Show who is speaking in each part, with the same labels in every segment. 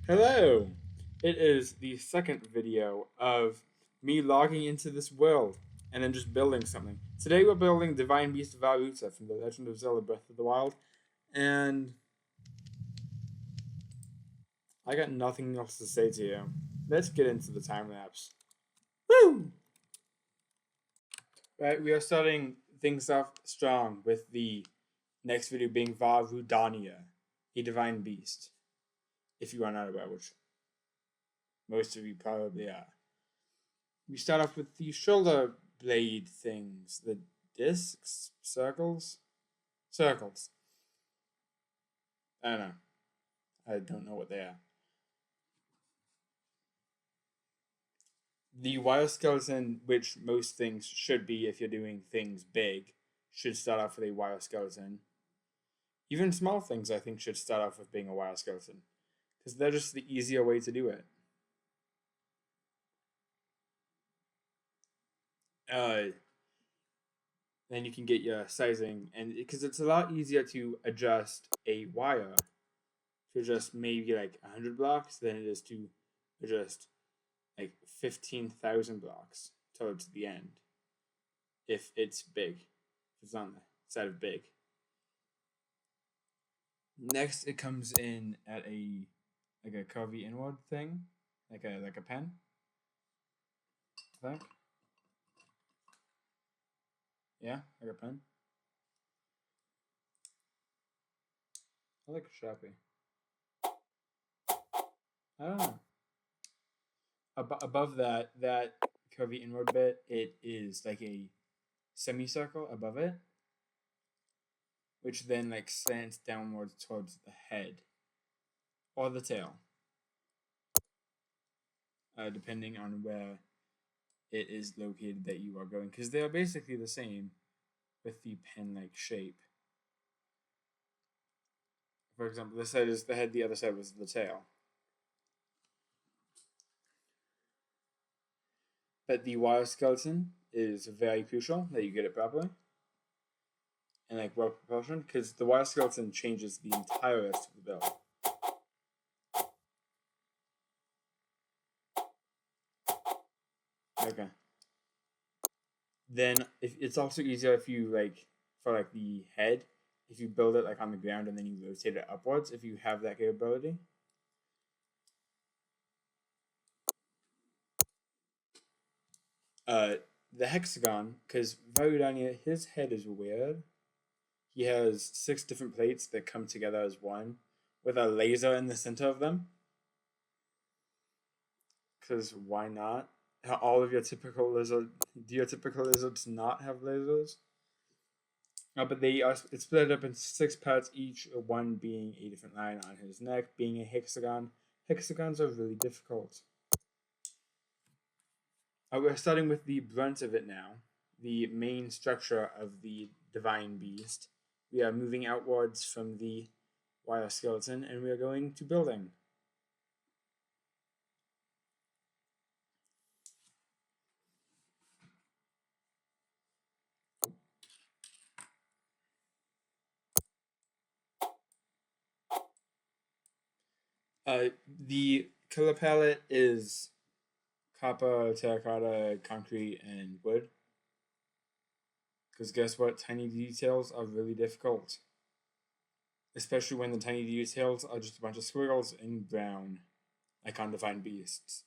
Speaker 1: Hello! It is the second video of me logging into this world and then just building something. Today we're building Divine Beast of Valuta from The Legend of Zelda Breath of the Wild, and I got nothing else to say to you. Let's get into the time lapse. Woo! Right, we are starting things off strong with the next video being rudanea, a Divine Beast. If you are not aware, which most of you probably are. We start off with the shoulder blade things, the discs, circles. I don't know. I don't know what they are. The wire skeleton, which most things should be if you're doing things big, should start off with a wire skeleton. Even small things, I think, should start off with being a wire skeleton, because they're just the easier way to do it. Then you can get your sizing, and because it's a lot easier to adjust a wire to just maybe like 100 blocks than it is to adjust like 15,000 blocks towards the end if it's big, if it's on the side of big. Next, it comes in at a curvy inward thing, like a pen, I think. Yeah, like a pen. I like a Sharpie. I don't know. Above that curvy inward bit, it is like a semicircle above it, which then like slants downwards towards the head or the tail, depending on where it is located that you are going, because they are basically the same with the pen-like shape. For example, this side is the head, the other side was the tail. But the wire skeleton is very crucial that you get it properly and like well proportioned, because the wire skeleton changes the entire rest of the build. Okay. Then if it's also easier if you like for like the head, if you build it like on the ground and then you rotate it upwards, if you have that capability. The hexagon, because Varudanya, his head is weird. He has 6 different plates that come together as one, with a laser in the center of them. Because why not? All of your typical lizard, do your typical lizards not have lasers? But they are, it's split up into 6 parts each, one being a different line on his neck, being a hexagon. Hexagons are really difficult. We're starting with the brunt of it now, the main structure of the divine beast. We are moving outwards from the wire skeleton, and we are going to building. The color palette is copper, terracotta, concrete, and wood. Because guess what? Tiny details are really difficult. Especially when the tiny details are just a bunch of squiggles in brown, like on Divine Beasts.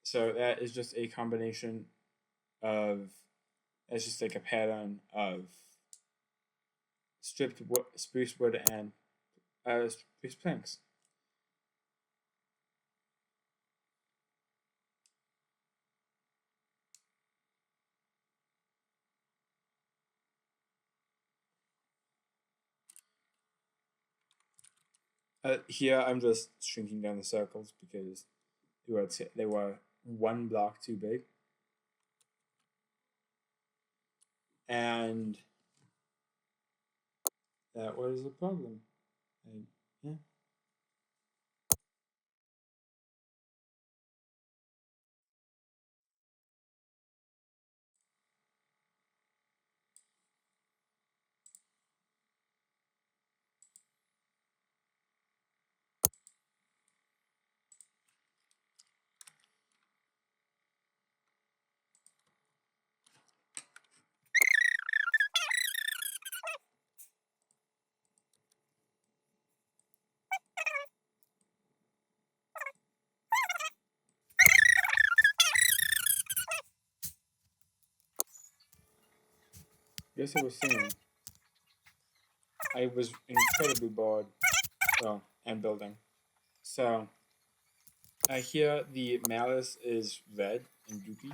Speaker 1: So that is just a combination of, it's just like a pattern of stripped wood, spruce wood and spruce planks. Here I'm just shrinking down the circles because they were 1 block too big. And that was a problem. Yeah. guess I was saying I was incredibly bored. Well, and building. So here the malice is red and goopy.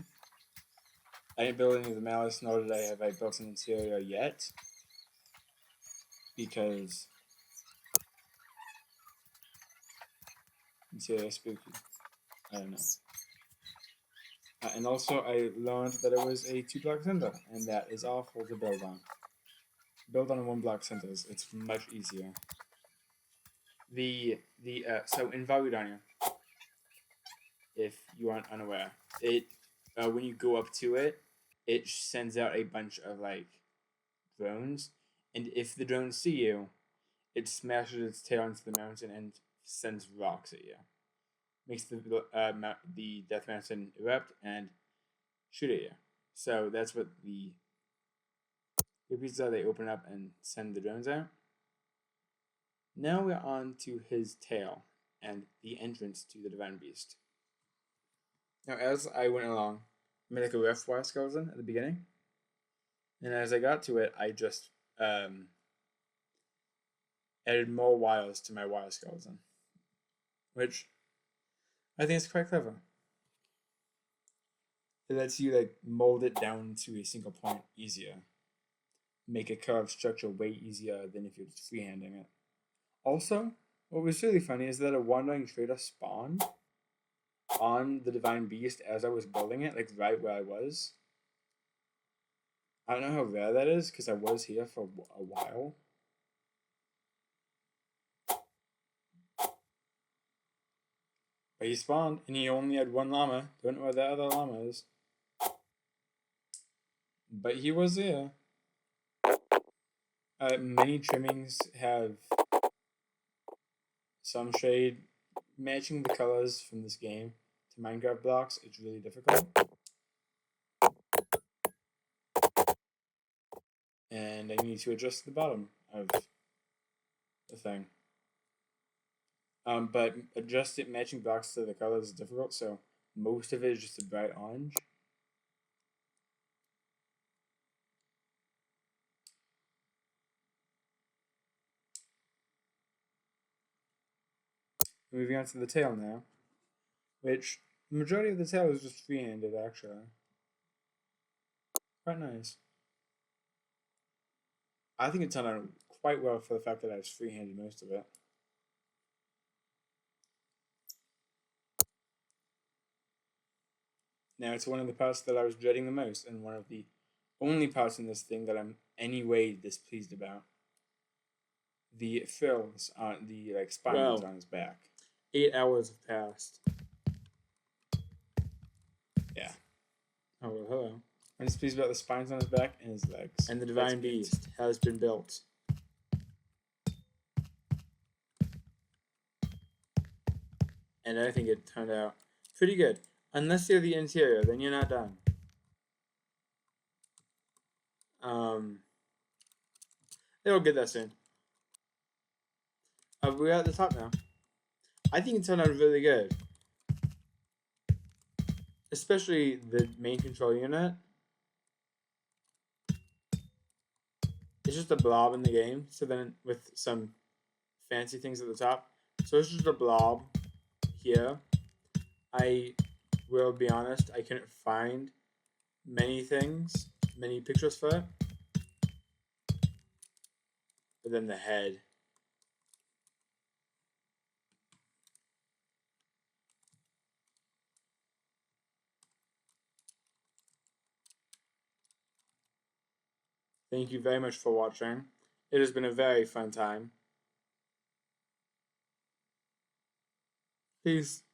Speaker 1: I didn't build any of the malice, nor did I built an interior yet. Because interior spooky. I don't know. And also I learned that it was a 2-block center, and that is awful to build on. Build on 1-block centers. It's much easier. So in Rudanea, if you aren't unaware, it when you go up to it, it sends out a bunch of like drones, and if the drones see you, it smashes its tail into the mountain and sends rocks at you. Makes the death mountain erupt and shoot at you. So that's what the pieces are. They open up and send the drones out. Now we're on to his tail and the entrance to the divine beast. Now, as I went along, I made like a rough wire skeleton at the beginning, and as I got to it, I just added more wires to my wire skeleton, which I think is quite clever. It lets you like mold it down to a single point easier, make a curved structure way easier than if you're just freehanding it. Also, what was really funny is that a wandering trader spawned on the divine beast as I was building it, like right where I was. I don't know how rare that is because I was here for a while. But he spawned and he only had one llama. Don't know where that other llama is. But he was there. Many trimmings have some shade. Matching the colors from this game to Minecraft blocks, it's really difficult. And I need to adjust the bottom of the thing. But adjusting matching blocks to the colors is difficult, so most of it is just a bright orange. Moving on to the tail now, which the majority of the tail is just free-handed, actually. Quite nice. I think it turned out quite well for the fact that I was free-handed most of it. Now it's one of the parts that I was dreading the most, and one of the only parts in this thing that I'm anyway displeased about. The frills on the spines on his back. 8 hours have passed. Yeah. Oh well, hello. I'm displeased about the spines on his back and his legs. And the divine beast has been built. And I think it turned out pretty good. Unless you're the interior, then you're not done. They'll get that soon. We're at the top now. I think it turned out really good. Especially the main control unit. It's just a blob in the game. So then with some fancy things at the top. So it's just a blob here. I will be honest, I couldn't find many pictures for it. But then the head. Thank you very much for watching. It has been a very fun time. Peace.